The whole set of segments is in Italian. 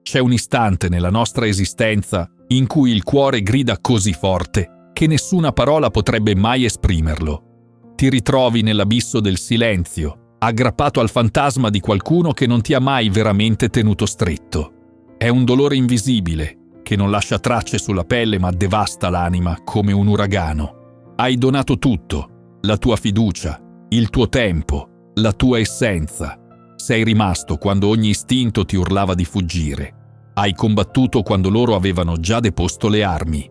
C'è un istante nella nostra esistenza in cui il cuore grida così forte che nessuna parola potrebbe mai esprimerlo. Ti ritrovi nell'abisso del silenzio, aggrappato al fantasma di qualcuno che non ti ha mai veramente tenuto stretto. È un dolore invisibile, che non lascia tracce sulla pelle ma devasta l'anima come un uragano. Hai donato tutto, la tua fiducia, il tuo tempo, la tua essenza. Sei rimasto quando ogni istinto ti urlava di fuggire. Hai combattuto quando loro avevano già deposto le armi.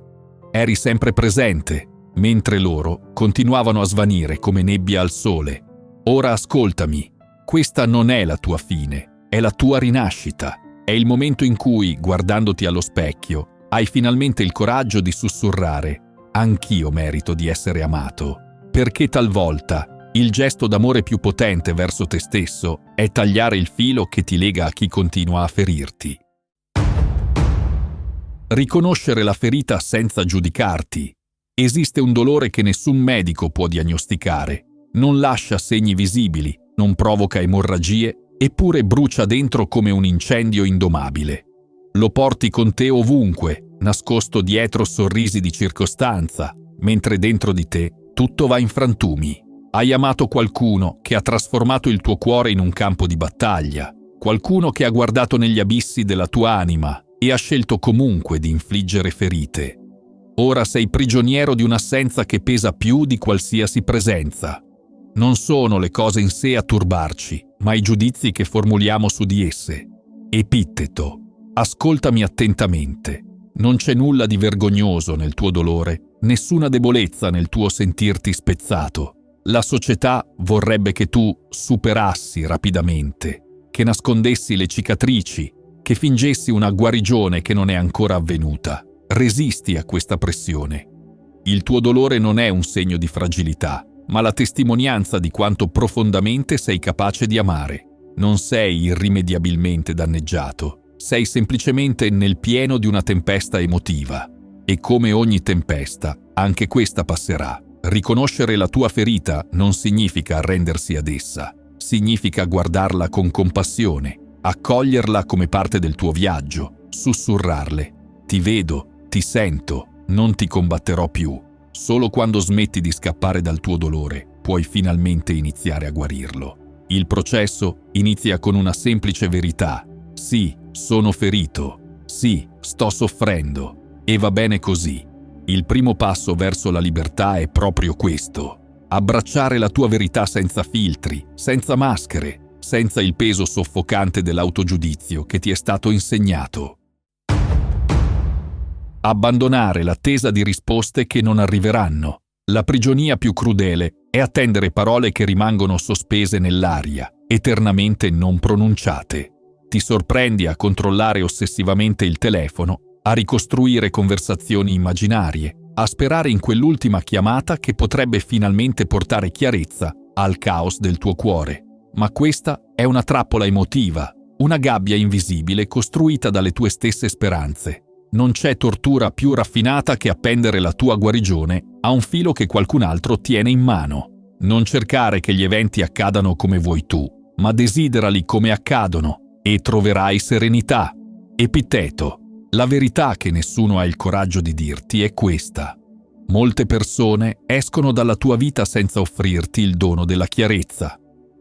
Eri sempre presente, mentre loro continuavano a svanire come nebbia al sole. Ora ascoltami, questa non è la tua fine, è la tua rinascita. È il momento in cui, guardandoti allo specchio, hai finalmente il coraggio di sussurrare: anch'io merito di essere amato, perché talvolta il gesto d'amore più potente verso te stesso è tagliare il filo che ti lega a chi continua a ferirti. Riconoscere la ferita senza giudicarti. Esiste un dolore che nessun medico può diagnosticare. Non lascia segni visibili, non provoca emorragie, eppure brucia dentro come un incendio indomabile. Lo porti con te ovunque, nascosto dietro sorrisi di circostanza, mentre dentro di te tutto va in frantumi. Hai amato qualcuno che ha trasformato il tuo cuore in un campo di battaglia, qualcuno che ha guardato negli abissi della tua anima e ha scelto comunque di infliggere ferite. Ora sei prigioniero di un'assenza che pesa più di qualsiasi presenza. Non sono le cose in sé a turbarci, ma i giudizi che formuliamo su di esse. Epitteto, ascoltami attentamente. Non c'è nulla di vergognoso nel tuo dolore, nessuna debolezza nel tuo sentirti spezzato. La società vorrebbe che tu superassi rapidamente, che nascondessi le cicatrici, che fingessi una guarigione che non è ancora avvenuta. Resisti a questa pressione. Il tuo dolore non è un segno di fragilità, ma la testimonianza di quanto profondamente sei capace di amare. Non sei irrimediabilmente danneggiato, sei semplicemente nel pieno di una tempesta emotiva. E come ogni tempesta, anche questa passerà. Riconoscere la tua ferita non significa arrendersi ad essa, significa guardarla con compassione, accoglierla come parte del tuo viaggio, sussurrarle: ti vedo, ti sento, non ti combatterò più. Solo quando smetti di scappare dal tuo dolore puoi finalmente iniziare a guarirlo. Il processo inizia con una semplice verità: sì, sono ferito, sì, sto soffrendo, e va bene così. Il primo passo verso la libertà è proprio questo: abbracciare la tua verità senza filtri, senza maschere, senza il peso soffocante dell'autogiudizio che ti è stato insegnato. Abbandonare l'attesa di risposte che non arriveranno. La prigionia più crudele è attendere parole che rimangono sospese nell'aria, eternamente non pronunciate. Ti sorprendi a controllare ossessivamente il telefono, a ricostruire conversazioni immaginarie, a sperare in quell'ultima chiamata che potrebbe finalmente portare chiarezza al caos del tuo cuore. Ma questa è una trappola emotiva, una gabbia invisibile costruita dalle tue stesse speranze. Non c'è tortura più raffinata che appendere la tua guarigione a un filo che qualcun altro tiene in mano. Non cercare che gli eventi accadano come vuoi tu, ma desiderali come accadono e troverai serenità. Epitteto. La verità che nessuno ha il coraggio di dirti è questa: molte persone escono dalla tua vita senza offrirti il dono della chiarezza,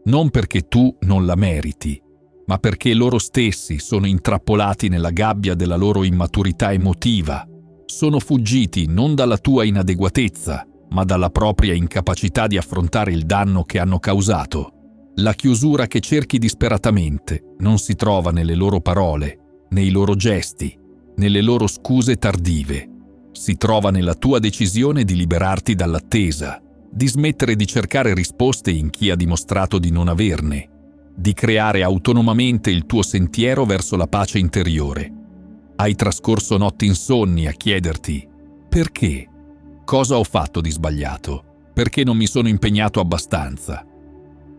non perché tu non la meriti, ma perché loro stessi sono intrappolati nella gabbia della loro immaturità emotiva. Sono fuggiti non dalla tua inadeguatezza, ma dalla propria incapacità di affrontare il danno che hanno causato. La chiusura che cerchi disperatamente non si trova nelle loro parole, nei loro gesti, nelle loro scuse tardive. Si trova nella tua decisione di liberarti dall'attesa, di smettere di cercare risposte in chi ha dimostrato di non averne, di creare autonomamente il tuo sentiero verso la pace interiore. Hai trascorso notti insonni a chiederti: perché? Cosa ho fatto di sbagliato? Perché non mi sono impegnato abbastanza?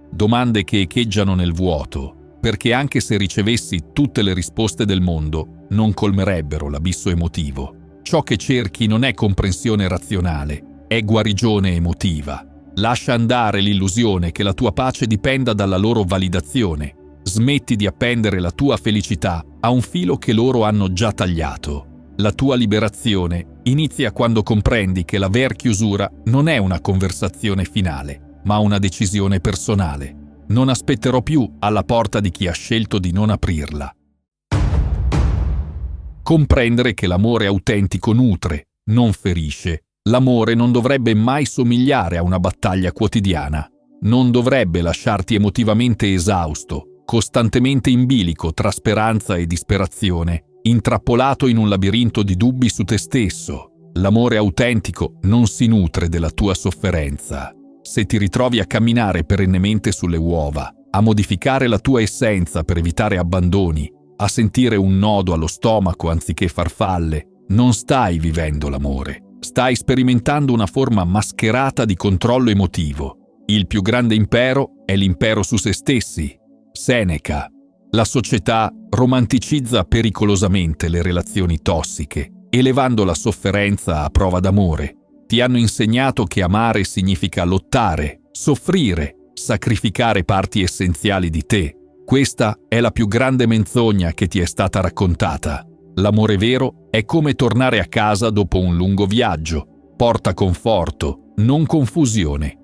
Domande che echeggiano nel vuoto, perché anche se ricevessi tutte le risposte del mondo, non colmerebbero l'abisso emotivo. Ciò che cerchi non è comprensione razionale, è guarigione emotiva. Lascia andare l'illusione che la tua pace dipenda dalla loro validazione. Smetti di appendere la tua felicità a un filo che loro hanno già tagliato. La tua liberazione inizia quando comprendi che l'aver chiusura non è una conversazione finale, ma una decisione personale. Non aspetterò più alla porta di chi ha scelto di non aprirla. Comprendere che l'amore autentico nutre, non ferisce. L'amore non dovrebbe mai somigliare a una battaglia quotidiana. Non dovrebbe lasciarti emotivamente esausto, costantemente in bilico tra speranza e disperazione, intrappolato in un labirinto di dubbi su te stesso. L'amore autentico non si nutre della tua sofferenza. Se ti ritrovi a camminare perennemente sulle uova, a modificare la tua essenza per evitare abbandoni, a sentire un nodo allo stomaco anziché farfalle, non stai vivendo l'amore. Stai sperimentando una forma mascherata di controllo emotivo. Il più grande impero è l'impero su se stessi. Seneca. La società romanticizza pericolosamente le relazioni tossiche, elevando la sofferenza a prova d'amore. Ti hanno insegnato che amare significa lottare, soffrire, sacrificare parti essenziali di te. Questa è la più grande menzogna che ti è stata raccontata. L'amore vero è come tornare a casa dopo un lungo viaggio. Porta conforto, non confusione.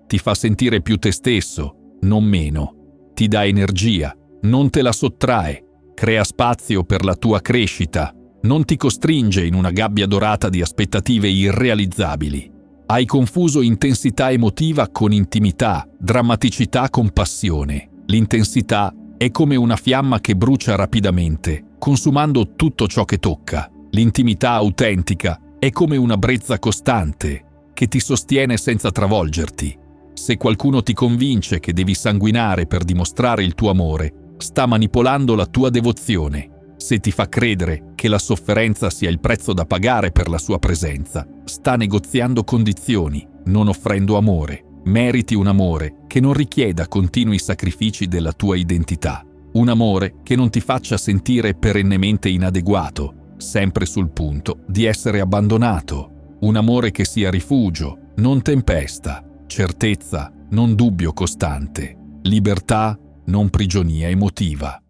Ti fa sentire più te stesso, non meno. Ti dà energia, non te la sottrae. Crea spazio per la tua crescita. Non ti costringe in una gabbia dorata di aspettative irrealizzabili. Hai confuso intensità emotiva con intimità, drammaticità con passione. L'intensità è come una fiamma che brucia rapidamente, consumando tutto ciò che tocca. L'intimità autentica è come una brezza costante, che ti sostiene senza travolgerti. Se qualcuno ti convince che devi sanguinare per dimostrare il tuo amore, sta manipolando la tua devozione. Se ti fa credere che la sofferenza sia il prezzo da pagare per la sua presenza, sta negoziando condizioni, non offrendo amore. Meriti un amore che non richieda continui sacrifici della tua identità. Un amore che non ti faccia sentire perennemente inadeguato, sempre sul punto di essere abbandonato. Un amore che sia rifugio, non tempesta. Certezza, non dubbio costante. Libertà, non prigionia emotiva.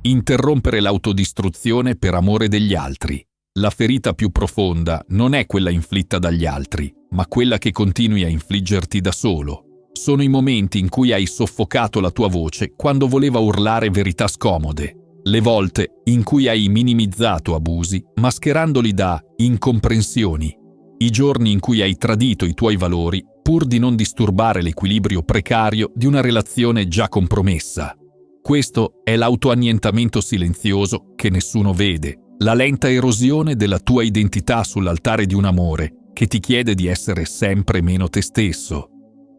Interrompere l'autodistruzione per amore degli altri. La ferita più profonda non è quella inflitta dagli altri, ma quella che continui a infliggerti da solo. Sono i momenti in cui hai soffocato la tua voce quando voleva urlare verità scomode. Le volte in cui hai minimizzato abusi, mascherandoli da incomprensioni. I giorni in cui hai tradito i tuoi valori pur di non disturbare l'equilibrio precario di una relazione già compromessa. Questo è l'autoannientamento silenzioso che nessuno vede, la lenta erosione della tua identità sull'altare di un amore che ti chiede di essere sempre meno te stesso.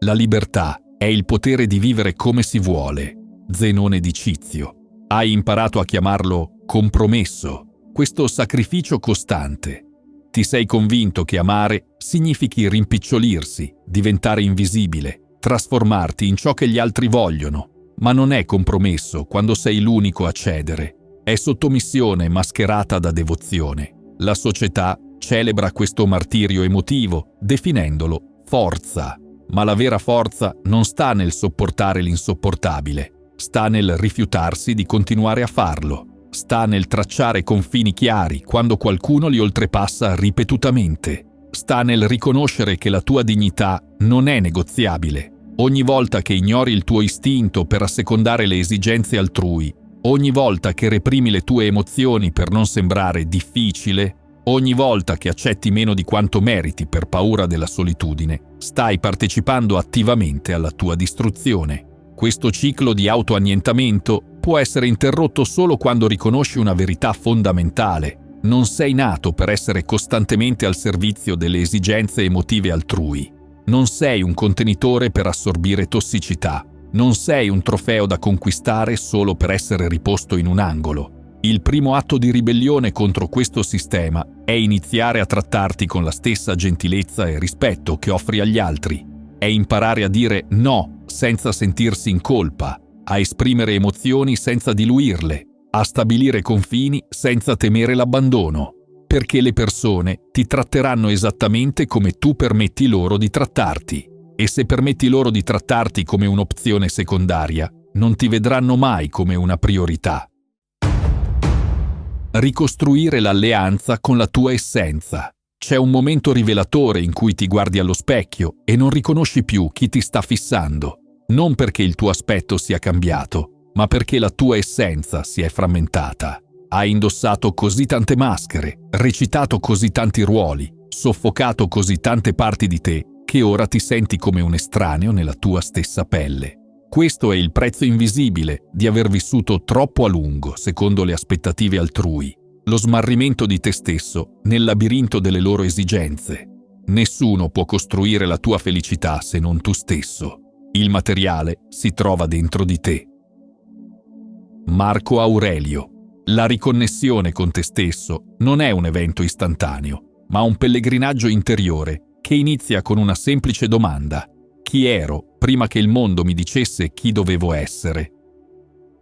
La libertà è il potere di vivere come si vuole. Zenone di Cizio. Hai imparato a chiamarlo compromesso, questo sacrificio costante. Ti sei convinto che amare significhi rimpicciolirsi, diventare invisibile, trasformarti in ciò che gli altri vogliono. Ma non è compromesso quando sei l'unico a cedere. È sottomissione mascherata da devozione. La società celebra questo martirio emotivo, definendolo forza. Ma la vera forza non sta nel sopportare l'insopportabile. Sta nel rifiutarsi di continuare a farlo. Sta nel tracciare confini chiari quando qualcuno li oltrepassa ripetutamente. Sta nel riconoscere che la tua dignità non è negoziabile. Ogni volta che ignori il tuo istinto per assecondare le esigenze altrui, ogni volta che reprimi le tue emozioni per non sembrare difficile, ogni volta che accetti meno di quanto meriti per paura della solitudine, stai partecipando attivamente alla tua distruzione. Questo ciclo di autoannientamento può essere interrotto solo quando riconosci una verità fondamentale. Non sei nato per essere costantemente al servizio delle esigenze emotive altrui. Non sei un contenitore per assorbire tossicità. Non sei un trofeo da conquistare solo per essere riposto in un angolo. Il primo atto di ribellione contro questo sistema è iniziare a trattarti con la stessa gentilezza e rispetto che offri agli altri. È imparare a dire no senza sentirsi in colpa, a esprimere emozioni senza diluirle, a stabilire confini senza temere l'abbandono. Perché le persone ti tratteranno esattamente come tu permetti loro di trattarti. E se permetti loro di trattarti come un'opzione secondaria, non ti vedranno mai come una priorità. Ricostruire l'alleanza con la tua essenza. C'è un momento rivelatore in cui ti guardi allo specchio e non riconosci più chi ti sta fissando, non perché il tuo aspetto sia cambiato, ma perché la tua essenza si è frammentata. Hai indossato così tante maschere, recitato così tanti ruoli, soffocato così tante parti di te, che ora ti senti come un estraneo nella tua stessa pelle. Questo è il prezzo invisibile di aver vissuto troppo a lungo secondo le aspettative altrui, lo smarrimento di te stesso nel labirinto delle loro esigenze. Nessuno può costruire la tua felicità se non tu stesso. Il materiale si trova dentro di te. Marco Aurelio. La riconnessione con te stesso non è un evento istantaneo, ma un pellegrinaggio interiore che inizia con una semplice domanda: chi ero prima che il mondo mi dicesse chi dovevo essere?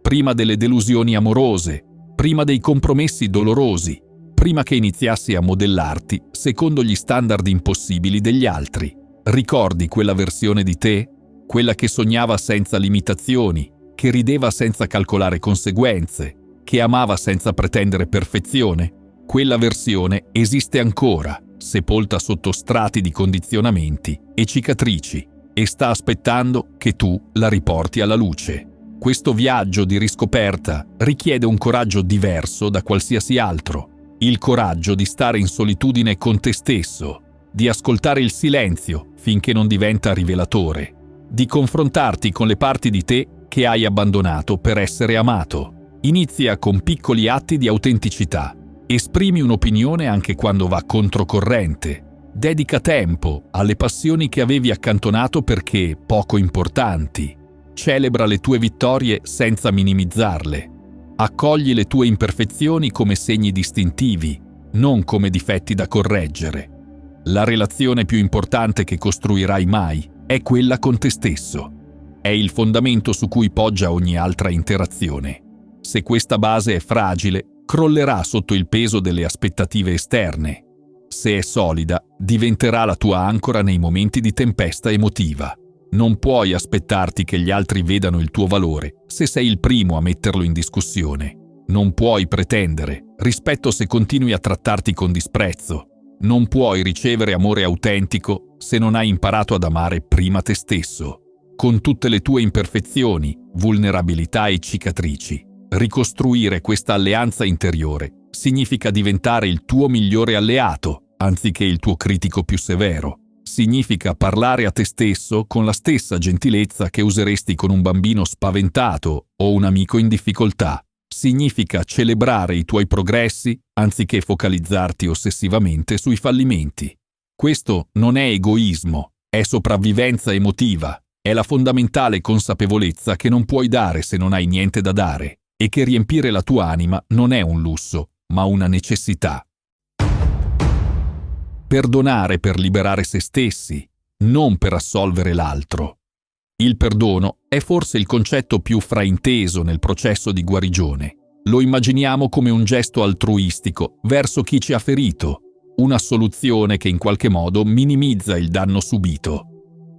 Prima delle delusioni amorose, prima dei compromessi dolorosi, prima che iniziassi a modellarti secondo gli standard impossibili degli altri. Ricordi quella versione di te? Quella che sognava senza limitazioni, che rideva senza calcolare conseguenze, che amava senza pretendere perfezione? Quella versione esiste ancora, sepolta sotto strati di condizionamenti e cicatrici, e sta aspettando che tu la riporti alla luce. Questo viaggio di riscoperta richiede un coraggio diverso da qualsiasi altro. Il coraggio di stare in solitudine con te stesso, di ascoltare il silenzio finché non diventa rivelatore, di confrontarti con le parti di te che hai abbandonato per essere amato. Inizia con piccoli atti di autenticità. Esprimi un'opinione anche quando va controcorrente. Dedica tempo alle passioni che avevi accantonato perché poco importanti. Celebra le tue vittorie senza minimizzarle. Accogli le tue imperfezioni come segni distintivi, non come difetti da correggere. La relazione più importante che costruirai mai è quella con te stesso. È il fondamento su cui poggia ogni altra interazione. Se questa base è fragile, crollerà sotto il peso delle aspettative esterne. Se è solida, diventerà la tua ancora nei momenti di tempesta emotiva. Non puoi aspettarti che gli altri vedano il tuo valore se sei il primo a metterlo in discussione. Non puoi pretendere rispetto se continui a trattarti con disprezzo. Non puoi ricevere amore autentico se non hai imparato ad amare prima te stesso. Con tutte le tue imperfezioni, vulnerabilità e cicatrici, ricostruire questa alleanza interiore significa diventare il tuo migliore alleato, anziché il tuo critico più severo. Significa parlare a te stesso con la stessa gentilezza che useresti con un bambino spaventato o un amico in difficoltà. Significa celebrare i tuoi progressi anziché focalizzarti ossessivamente sui fallimenti. Questo non è egoismo, è sopravvivenza emotiva, è la fondamentale consapevolezza che non puoi dare se non hai niente da dare e che riempire la tua anima non è un lusso, ma una necessità. Perdonare per liberare se stessi, non per assolvere l'altro. Il perdono è forse il concetto più frainteso nel processo di guarigione. Lo immaginiamo come un gesto altruistico verso chi ci ha ferito, una soluzione che in qualche modo minimizza il danno subito.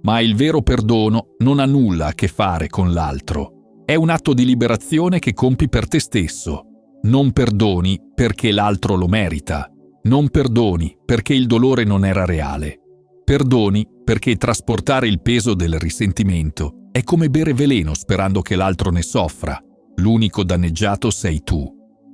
Ma il vero perdono non ha nulla a che fare con l'altro. È un atto di liberazione che compi per te stesso. Non perdoni perché l'altro lo merita. Non perdoni perché il dolore non era reale. Perdoni perché trasportare il peso del risentimento è come bere veleno sperando che l'altro ne soffra. L'unico danneggiato sei tu.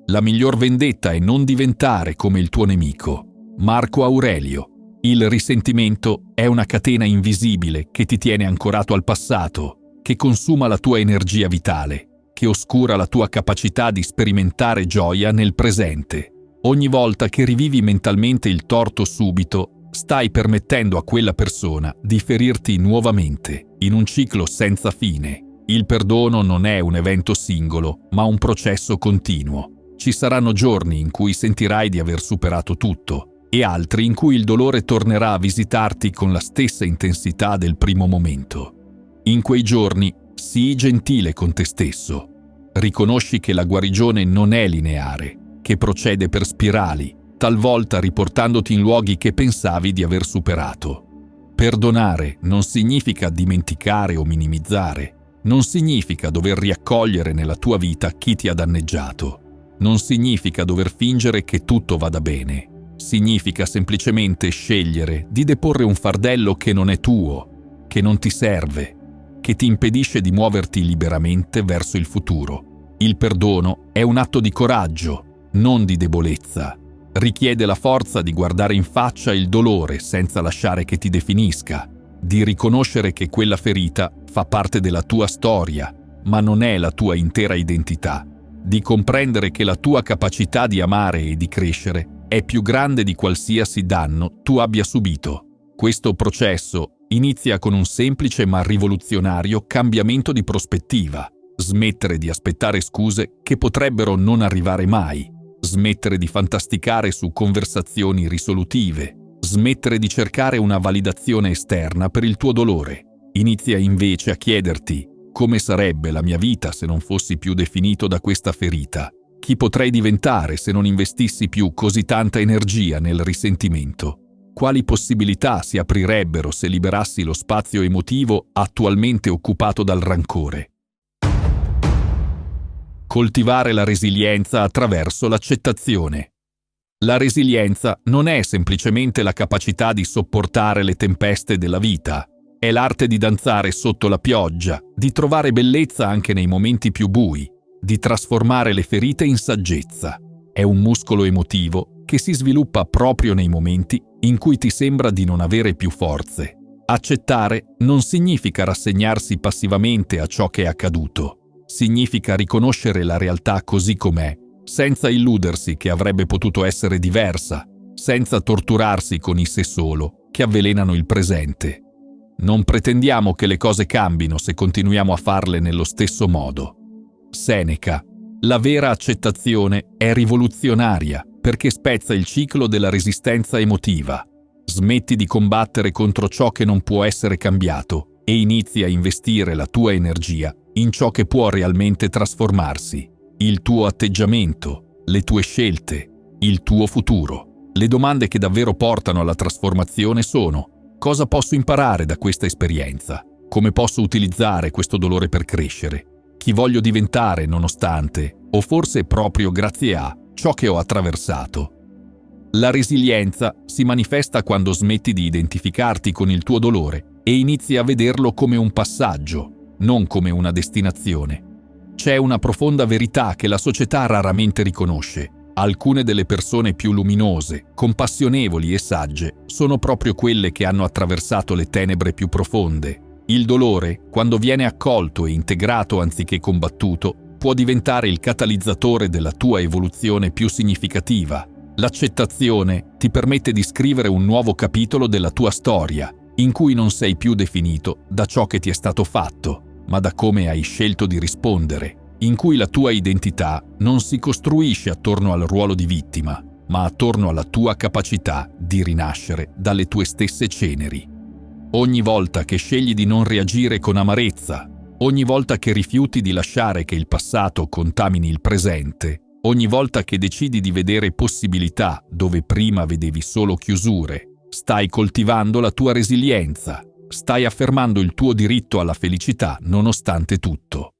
La miglior vendetta è non diventare come il tuo nemico. Marco Aurelio. Il risentimento è una catena invisibile che ti tiene ancorato al passato, che consuma la tua energia vitale, che oscura la tua capacità di sperimentare gioia nel presente. Ogni volta che rivivi mentalmente il torto subito, stai permettendo a quella persona di ferirti nuovamente, in un ciclo senza fine. Il perdono non è un evento singolo, ma un processo continuo. Ci saranno giorni in cui sentirai di aver superato tutto, e altri in cui il dolore tornerà a visitarti con la stessa intensità del primo momento. In quei giorni, sii gentile con te stesso. Riconosci che la guarigione non è lineare, che procede per spirali, talvolta riportandoti in luoghi che pensavi di aver superato. Perdonare non significa dimenticare o minimizzare, Non significa dover riaccogliere nella tua vita chi ti ha danneggiato. Non significa dover fingere che tutto vada bene. Significa semplicemente scegliere di deporre un fardello che non è tuo, che non ti serve, che ti impedisce di muoverti liberamente verso il futuro. Il perdono è un atto di coraggio, non di debolezza. Richiede la forza di guardare in faccia il dolore senza lasciare che ti definisca, di riconoscere che quella ferita fa parte della tua storia, ma non è la tua intera identità, di comprendere che la tua capacità di amare e di crescere è più grande di qualsiasi danno tu abbia subito. Questo processo inizia con un semplice ma rivoluzionario cambiamento di prospettiva. Smettere di aspettare scuse che potrebbero non arrivare mai. Smettere di fantasticare su conversazioni risolutive. Smettere di cercare una validazione esterna per il tuo dolore. Inizia invece a chiederti: come sarebbe la mia vita se non fossi più definito da questa ferita? Chi potrei diventare se non investissi più così tanta energia nel risentimento? Quali possibilità si aprirebbero se liberassi lo spazio emotivo attualmente occupato dal rancore? Coltivare la resilienza attraverso l'accettazione. La resilienza non è semplicemente la capacità di sopportare le tempeste della vita. È l'arte di danzare sotto la pioggia, di trovare bellezza anche nei momenti più bui, di trasformare le ferite in saggezza. È un muscolo emotivo che si sviluppa proprio nei momenti in cui ti sembra di non avere più forze. Accettare non significa rassegnarsi passivamente a ciò che è accaduto. Significa riconoscere la realtà così com'è, senza illudersi che avrebbe potuto essere diversa, senza torturarsi con i se solo che avvelenano il presente. Non pretendiamo che le cose cambino se continuiamo a farle nello stesso modo. Seneca: la vera accettazione è rivoluzionaria perché spezza il ciclo della resistenza emotiva. Smetti di combattere contro ciò che non può essere cambiato e inizi a investire la tua energia in ciò che può realmente trasformarsi. Il tuo atteggiamento, le tue scelte, il tuo futuro. Le domande che davvero portano alla trasformazione sono: cosa posso imparare da questa esperienza? Come posso utilizzare questo dolore per crescere? Chi voglio diventare nonostante, o forse proprio grazie a, ciò che ho attraversato? La resilienza si manifesta quando smetti di identificarti con il tuo dolore e inizi a vederlo come un passaggio, non come una destinazione. C'è una profonda verità che la società raramente riconosce. Alcune delle persone più luminose, compassionevoli e sagge sono proprio quelle che hanno attraversato le tenebre più profonde. Il dolore, quando viene accolto e integrato anziché combattuto, può diventare il catalizzatore della tua evoluzione più significativa. L'accettazione ti permette di scrivere un nuovo capitolo della tua storia, in cui non sei più definito da ciò che ti è stato fatto, ma da come hai scelto di rispondere, in cui la tua identità non si costruisce attorno al ruolo di vittima, ma attorno alla tua capacità di rinascere dalle tue stesse ceneri. Ogni volta che scegli di non reagire con amarezza, ogni volta che rifiuti di lasciare che il passato contamini il presente, ogni volta che decidi di vedere possibilità dove prima vedevi solo chiusure, stai coltivando la tua resilienza. Stai affermando il tuo diritto alla felicità nonostante tutto.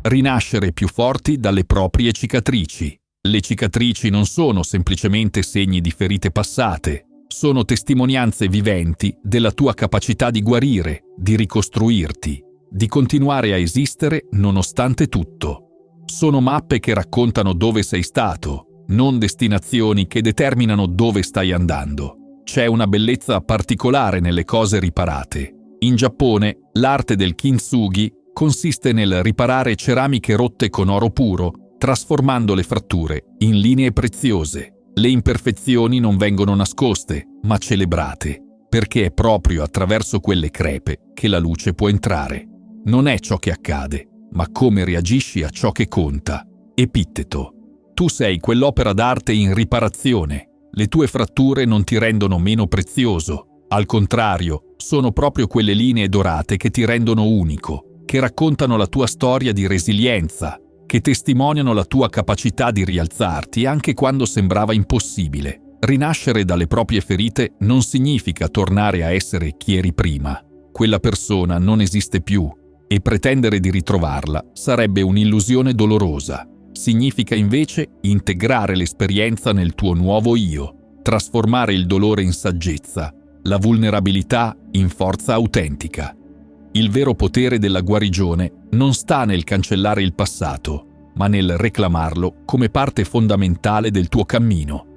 Rinascere più forti dalle proprie cicatrici. Le cicatrici non sono semplicemente segni di ferite passate, sono testimonianze viventi della tua capacità di guarire, di ricostruirti, di continuare a esistere nonostante tutto. Sono mappe che raccontano dove sei stato, non destinazioni che determinano dove stai andando. C'è una bellezza particolare nelle cose riparate. In Giappone, l'arte del kintsugi consiste nel riparare ceramiche rotte con oro puro, trasformando le fratture in linee preziose. Le imperfezioni non vengono nascoste, ma celebrate, perché è proprio attraverso quelle crepe che la luce può entrare. Non è ciò che accade, ma come reagisci a ciò che conta. Epitteto: tu sei quell'opera d'arte in riparazione. Le tue fratture non ti rendono meno prezioso. Al contrario, sono proprio quelle linee dorate che ti rendono unico, che raccontano la tua storia di resilienza, che testimoniano la tua capacità di rialzarti anche quando sembrava impossibile. Rinascere dalle proprie ferite non significa tornare a essere chi eri prima. quella persona non esiste più e pretendere di ritrovarla sarebbe un'illusione dolorosa. Significa invece integrare l'esperienza nel tuo nuovo io, trasformare il dolore in saggezza, la vulnerabilità in forza autentica. Il vero potere della guarigione non sta nel cancellare il passato, ma nel reclamarlo come parte fondamentale del tuo cammino.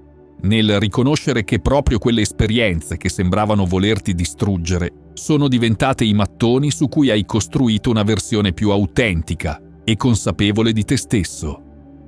Nel riconoscere che proprio quelle esperienze che sembravano volerti distruggere sono diventate i mattoni su cui hai costruito una versione più autentica e consapevole di te stesso.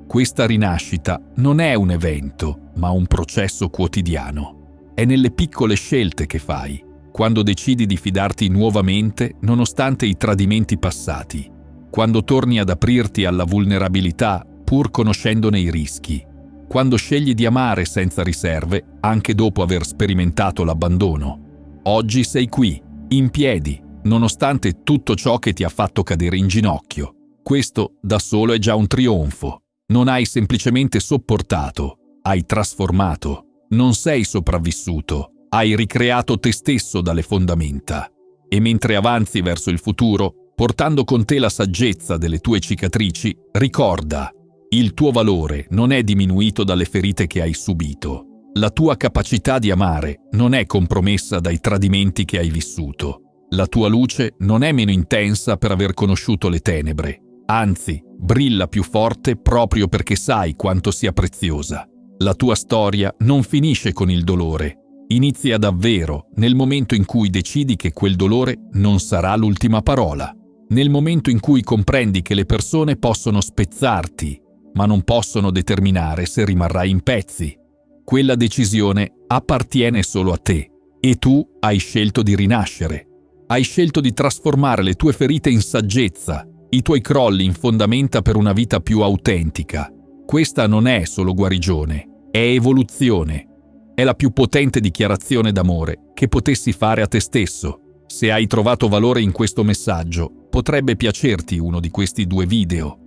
Questa rinascita non è un evento, ma un processo quotidiano. È nelle piccole scelte che fai, quando decidi di fidarti nuovamente nonostante i tradimenti passati, quando torni ad aprirti alla vulnerabilità pur conoscendone i rischi, quando scegli di amare senza riserve anche dopo aver sperimentato l'abbandono. Oggi sei qui, in piedi, nonostante tutto ciò che ti ha fatto cadere in ginocchio. Questo da solo è già un trionfo. Non hai semplicemente sopportato, hai trasformato. Non sei sopravvissuto, hai ricreato te stesso dalle fondamenta. E mentre avanzi verso il futuro, portando con te la saggezza delle tue cicatrici, ricorda: il tuo valore non è diminuito dalle ferite che hai subito. La tua capacità di amare non è compromessa dai tradimenti che hai vissuto. La tua luce non è meno intensa per aver conosciuto le tenebre. Anzi, brilla più forte proprio perché sai quanto sia preziosa. La tua storia non finisce con il dolore. Inizia davvero nel momento in cui decidi che quel dolore non sarà l'ultima parola. Nel momento in cui comprendi che le persone possono spezzarti, ma non possono determinare se rimarrai in pezzi. Quella decisione appartiene solo a te e tu hai scelto di rinascere. Hai scelto di trasformare le tue ferite in saggezza, i tuoi crolli in fondamenta per una vita più autentica. Questa non è solo guarigione, è evoluzione. È la più potente dichiarazione d'amore che potessi fare a te stesso. Se hai trovato valore in questo messaggio, potrebbe piacerti uno di questi 2 video.